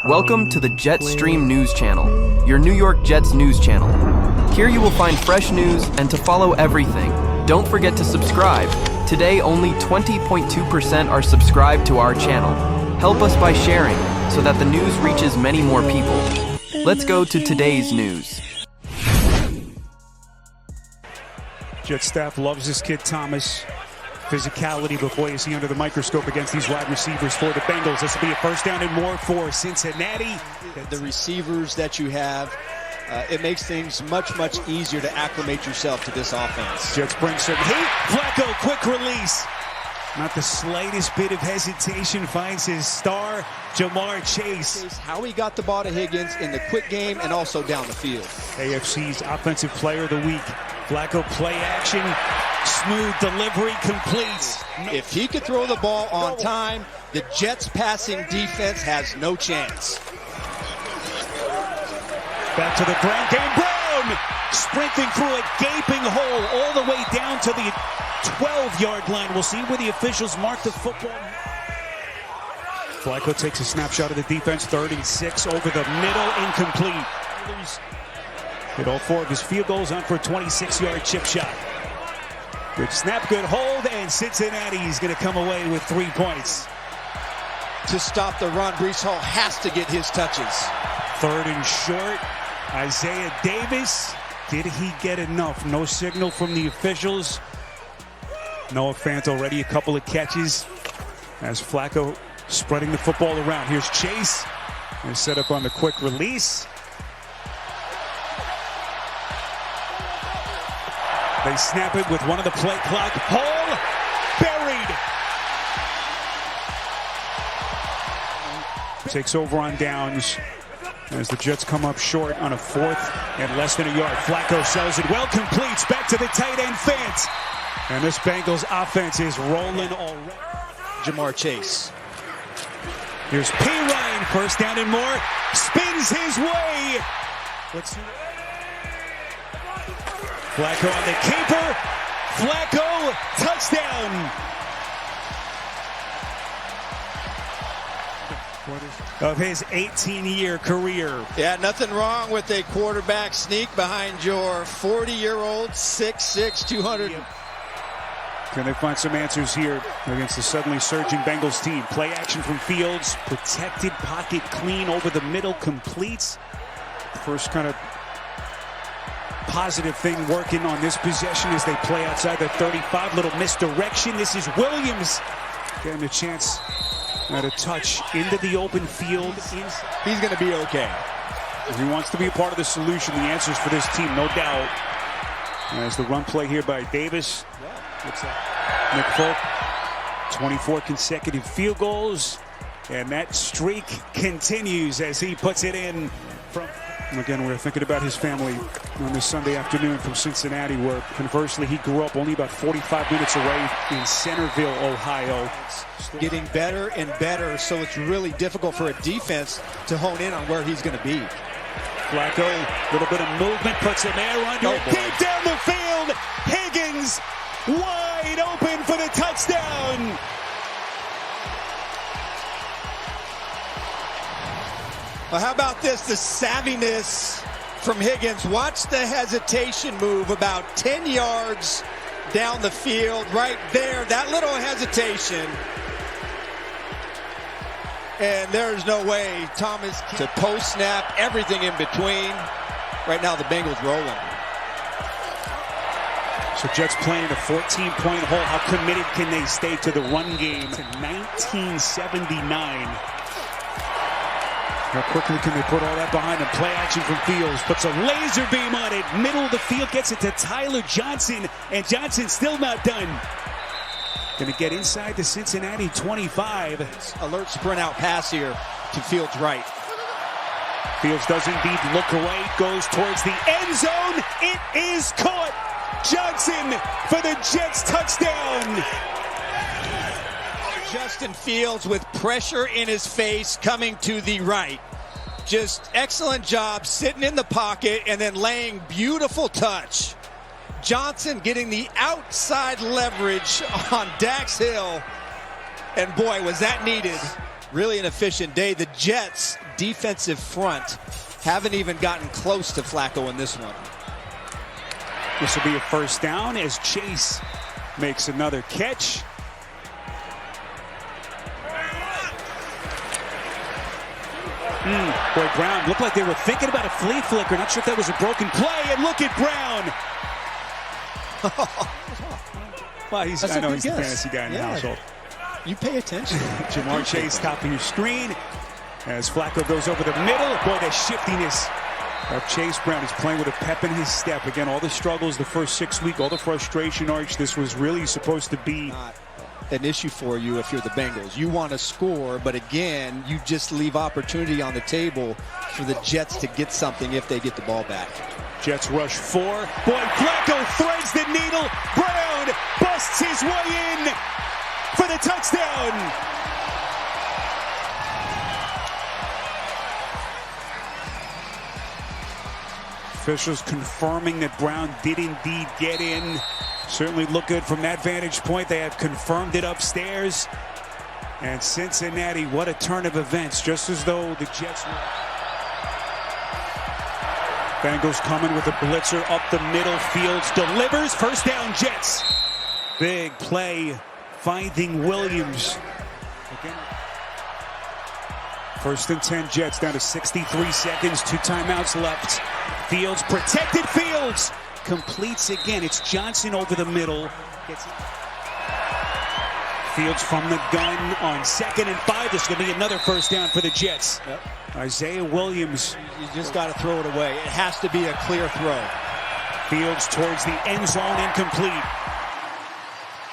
Welcome to the Jetstream News Channel, your New York Jets news channel. Here you will find fresh news and to follow everything. Don't forget to subscribe. Today, only 20.2% are subscribed to our channel. Help us by sharing so that the news reaches many more people. Let's go to today's news. Jet staff loves this kid, Thomas. Physicality, but boy, is he under the microscope against these wide receivers for the Bengals. This will be a first down and more for Cincinnati. The receivers that you have, it makes things much easier to acclimate yourself to this offense. Jets bring some heat. Flacco, quick release. Not the slightest bit of hesitation. Finds his star, Jamar Chase. How he got the ball to Higgins in the quick game and also down the field. AFC's Offensive Player of the Week. Flacco play action. Smooth delivery, complete. If he could throw the ball on time, the Jets passing defense has no chance. Back to the ground game. Brown sprinting through a gaping hole all the way down to the 12-yard line. We'll see where the officials mark the football. Flacco takes a snapshot of the defense. 36 over the middle, incomplete. Hit all four of his field goals on for a 26-yard chip shot. Good snap, good hold, and Cincinnati is going to come away with 3 points. To stop the run, Breece Hall has to get his touches. Third and short. Isaiah Davis. Did he get enough? No signal from the officials. Noah Fant already a couple of catches as Flacco spreading the football around. Here's Chase. They're set up on the quick release. They snap it with one of the play clock. Hall buried. Takes over on downs as the Jets come up short on a fourth and less than a yard. Flacco sells it well, completes back to the tight end Fant. And this Bengals offense is rolling already. Jamar Chase. Here's P. Ryan, first down and more. Spins his way. Let's see. Flacco on the keeper. Flacco, touchdown. Of his 18-year career. Yeah, nothing wrong with a quarterback sneak behind your 40-year-old, 6'6", 200. Can they find some answers here against the suddenly surging Bengals team? Play action from Fields. Protected pocket clean over the middle. Completes. First kind of positive thing working on this possession as they play outside the 35. Little misdirection. This is Williams getting a chance at a touch into the open field. He's going to be okay. If he wants to be a part of the solution, the answers for this team, no doubt. As the run play here by Davis. Nick Folk, 24 consecutive field goals. And that streak continues as he puts it in from... Again, we're thinking about his family on this Sunday afternoon from Cincinnati, where conversely he grew up only about 45 minutes away in Centerville, Ohio. Getting better and better, so it's really difficult for a defense to hone in on where he's going to be. Flacco, a little bit of movement, puts some air under. Deep down the field, Higgins wide open for the touchdown. Well, how about this? The savviness from Higgins. Watch the hesitation move about 10 yards down the field. Right there, that little hesitation. And there's no way Thomas to post snap, everything in between. Right now, the Bengals rolling. So Jets playing a 14-point hole. How committed can they stay to the run game? To 1979. How quickly can they put all that behind them? Play action from Fields. Puts a laser beam on it. Middle of the field. Gets it to Tyler Johnson. And Johnson still not done. Going to get inside the Cincinnati 25. Alert sprint out pass here to Fields right. Fields does indeed look away. Goes towards the end zone. It is caught. Johnson for the Jets touchdown. Justin Fields with pressure in his face coming to the right. Just excellent job sitting in the pocket and then laying beautiful touch. Johnson getting the outside leverage on Dax Hill. And boy, was that needed. Really an efficient day. The Jets defensive front haven't even gotten close to Flacco in this one. This will be a first down as Chase makes another catch. Boy, Brown looked like they were thinking about a flea flicker. Not sure if that was a broken play. And look at Brown. Well, I know he's the fantasy guy in the household. You pay attention. Jamar Chase topping your screen as Flacco goes over the middle. Boy, the shiftiness of Chase Brown is playing with a pep in his step. Again, all the struggles the first 6 weeks, all the frustration, Arch. This was really supposed to be an issue for you if you're the Bengals. You want to score, but again, you just leave opportunity on the table for the Jets to get something if they get the ball back. Jets rush 4. Boy, Flacco threads the needle. Brown busts his way in for the touchdown. Officials confirming that Brown did indeed get in. Certainly look good from that vantage point. They have confirmed it upstairs. And Cincinnati, what a turn of events. Just as though the Jets were. Bengals coming with a blitzer up the middle. Fields delivers. First down, Jets. Big play finding Williams. Again. First and 10, Jets down to 63 seconds. 2 timeouts left. Fields protected. Fields completes again. It's Johnson over the middle. Fields from the gun on 2nd and 5. This is going to be another first down for the Jets. Yep. Isaiah Williams. You just got to throw it away. It has to be a clear throw. Fields towards the end zone, incomplete.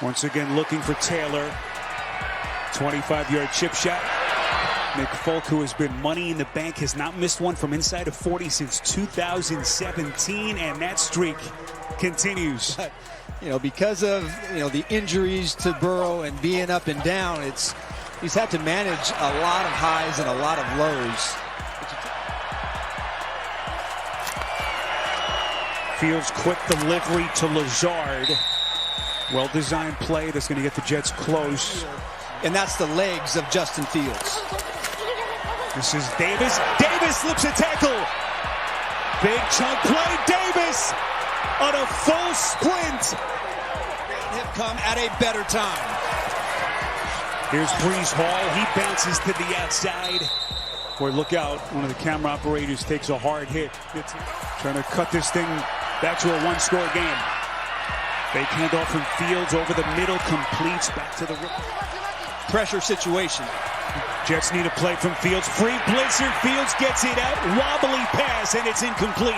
Once again looking for Taylor. 25-yard chip shot. Nick Folk, who has been money in the bank, has not missed one from inside of 40 since 2017, and that streak continues. Because of the injuries to Burrow and being up and down, he's had to manage a lot of highs and a lot of lows. Fields quick delivery to Lazard. Well-designed play that's going to get the Jets close. And that's the legs of Justin Fields. This is Davis. Davis slips a tackle. Big chunk play. Davis on a full sprint. Have come at a better time. Here's Brees Hall. He bounces to the outside. Boy, look out. One of the camera operators takes a hard hit. It's trying to cut this thing back to a one-score game. Fake handoff from Fields over the middle. Completes back to the pressure situation. Jets need a play from Fields. Free blitzer. Fields gets it out. Wobbly pass, and it's incomplete.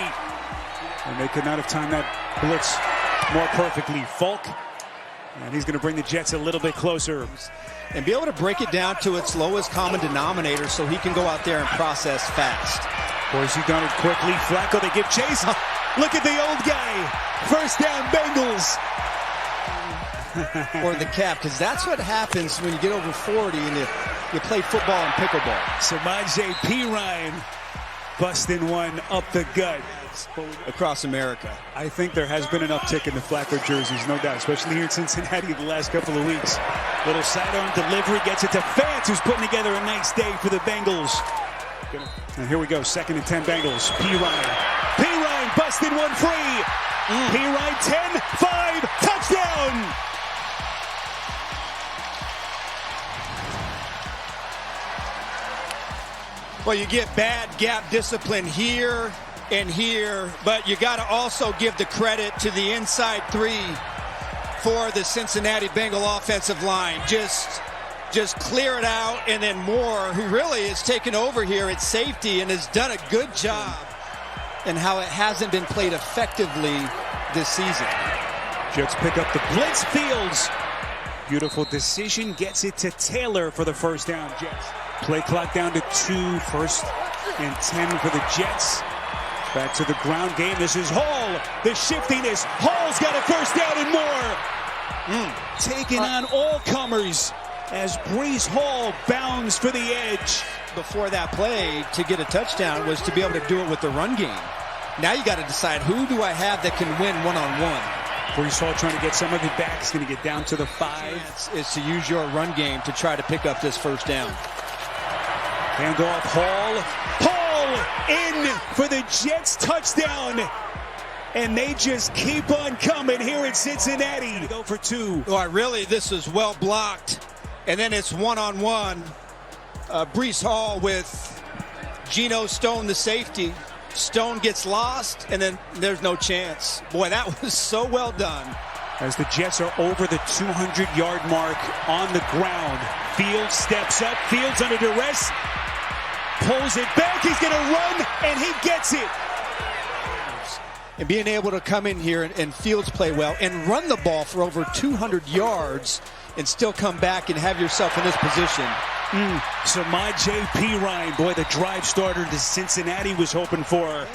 And they could not have timed that blitz more perfectly. Folk, and he's going to bring the Jets a little bit closer. And be able to break it down to its lowest common denominator so he can go out there and process fast. Boys, he done it quickly. Flacco, they give chase. Look at the old guy. First down, Bengals. Or the cap, because that's what happens when you get over 40 and you play football and pickleball. Samaje Perine busting one up the gut. Across America. I think there has been an uptick in the Flacco jerseys, no doubt, especially here in Cincinnati the last couple of weeks. Little sidearm delivery gets it to Fantz, who's putting together a nice day for the Bengals. And here we go, 2nd and 10 Bengals. Perine busted one free. Perine 10-5, touchdown. Well, you get bad gap discipline here and here, but you got to also give the credit to the inside 3 for the Cincinnati Bengal offensive line. Just clear it out, and then Moore, who really has taken over here at safety and has done a good job in how it hasn't been played effectively this season. Jets pick up the blitz. Fields. Beautiful decision. Gets it to Taylor for the first down, Jets. Play clock down to 2. 1st and 10 for the Jets. Back to the ground game. This is Hall. The shiftiness. Hall's got a first down and more. Taking on all comers as Brees Hall bounds for the edge. Before that play to get a touchdown was to be able to do it with the run game. Now you got to decide, who do I have that can win one-on-one? Brees Hall trying to get some of it back. He's going to get down to the 5. It's to use your run game to try to pick up this first down. Hand off Hall. Hall in for the Jets touchdown. And they just keep on coming here in Cincinnati. Go for two. Boy, really, this is well blocked. And then it's one-on-one. Brees Hall with Geno Stone, the safety. Stone gets lost, and then there's no chance. Boy, that was so well done. As the Jets are over the 200-yard mark on the ground. Fields steps up. Fields under duress. Pulls it back. He's going to run, and he gets it. And being able to come in here and Fields play well and run the ball for over 200 yards and still come back and have yourself in this position. So my J.P. Ryan, boy, the drive starter to Cincinnati was hoping for.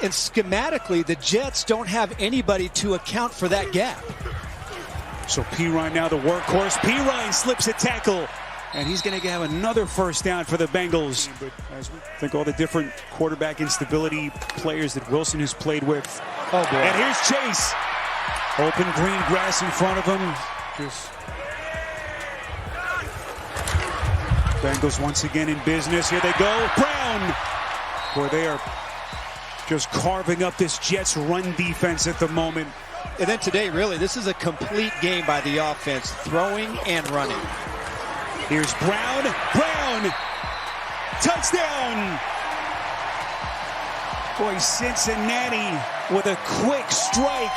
And schematically, the Jets don't have anybody to account for that gap. So P. Ryan now the workhorse. P. Ryan slips a tackle. And he's going to have another first down for the Bengals. But as we think all the different quarterback instability players that Wilson has played with. Oh, boy. And here's Chase. Open green grass in front of him. Bengals once again in business. Here they go. Brown. Boy, they are just carving up this Jets run defense at the moment. And then today, really, this is a complete game by the offense, throwing and running. Here's Brown. Brown. Touchdown. Boy, Cincinnati with a quick strike.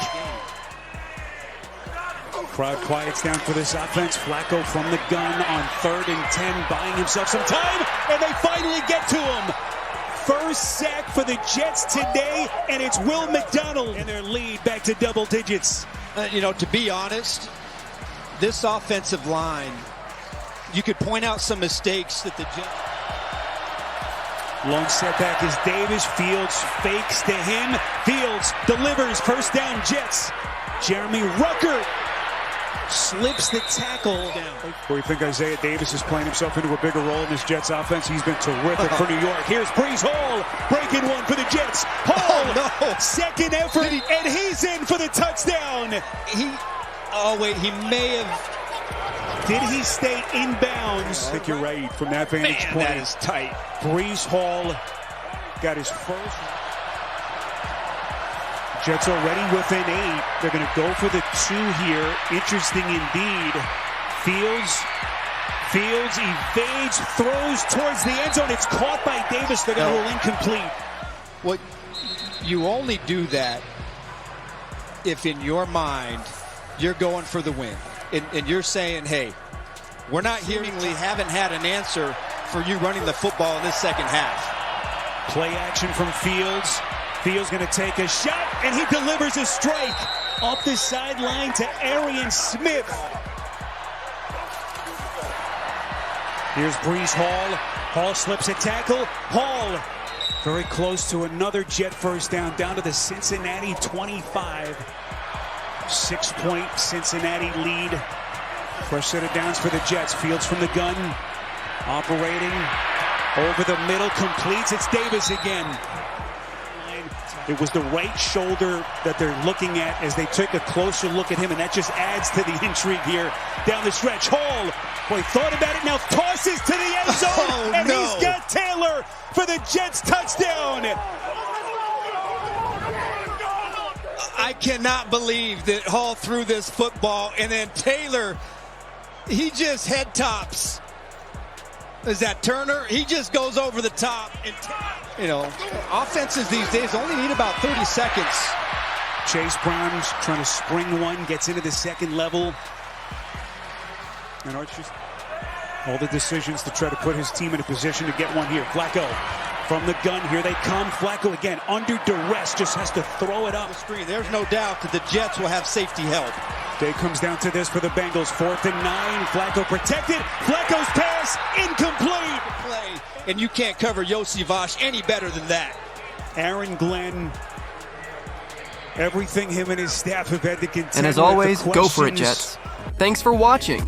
Crowd quiets down for this offense. Flacco from the gun on 3rd and 10, buying himself some time, and they finally get to him. First sack for the Jets today, and it's Will McDonald. And their lead back to double digits. To be honest, this offensive line, you could point out some mistakes that the Jets. Long setback is Davis. Fields fakes to him. Fields delivers. First down, Jets. Jeremy Ruckert slips the tackle down. Where you think Isaiah Davis is playing himself into a bigger role in this Jets offense? He's been terrific for New York. Here's Brees Hall breaking one for the Jets. Hall, no. Second effort, and he's in for the touchdown. He may have. Did he stay inbounds? I think you're right from that vantage point. That is tight. Brees Hall got his first. Jets already within 8. They're going to go for the 2 here. Interesting indeed. Fields evades, throws towards the end zone. It's caught by Davis. They're going to rule incomplete. Well, you only do that if in your mind you're going for the win. And you're saying, hey, we're not haven't had an answer for you running the football in this second half. Play action from Fields. Fields going to take a shot, and he delivers a strike off the sideline to Arian Smith. Here's Brees Hall. Hall slips a tackle. Hall very close to another Jet first down to the Cincinnati 25. 6-point Cincinnati lead. Fresh set of downs for the Jets. Fields from the gun. Operating over the middle. Completes. It's Davis again. It was the right shoulder that they're looking at as they took a closer look at him, and that just adds to the intrigue here down the stretch. Hall, boy, thought about it, now tosses to the end zone, and he's got Taylor for the Jets touchdown. I cannot believe that Hall threw this football, and then Taylor, he just head tops. Is that Turner? He just goes over the top. And offenses these days only need about 30 seconds. Chase Brown's trying to spring one, gets into the second level. And Archer's all the decisions to try to put his team in a position to get one here. Flacco from the gun. Here they come. Flacco again under duress, just has to throw it up. The screen. There's no doubt that the Jets will have safety help. Day comes down to this for the Bengals. 4th and 9. Flacco protected. Flacco's pass incomplete. Play. And you can't cover Yossi Vash any better than that. Aaron Glenn. Everything him and his staff have had to contend with. And as always, go for it, Jets. Thanks for watching.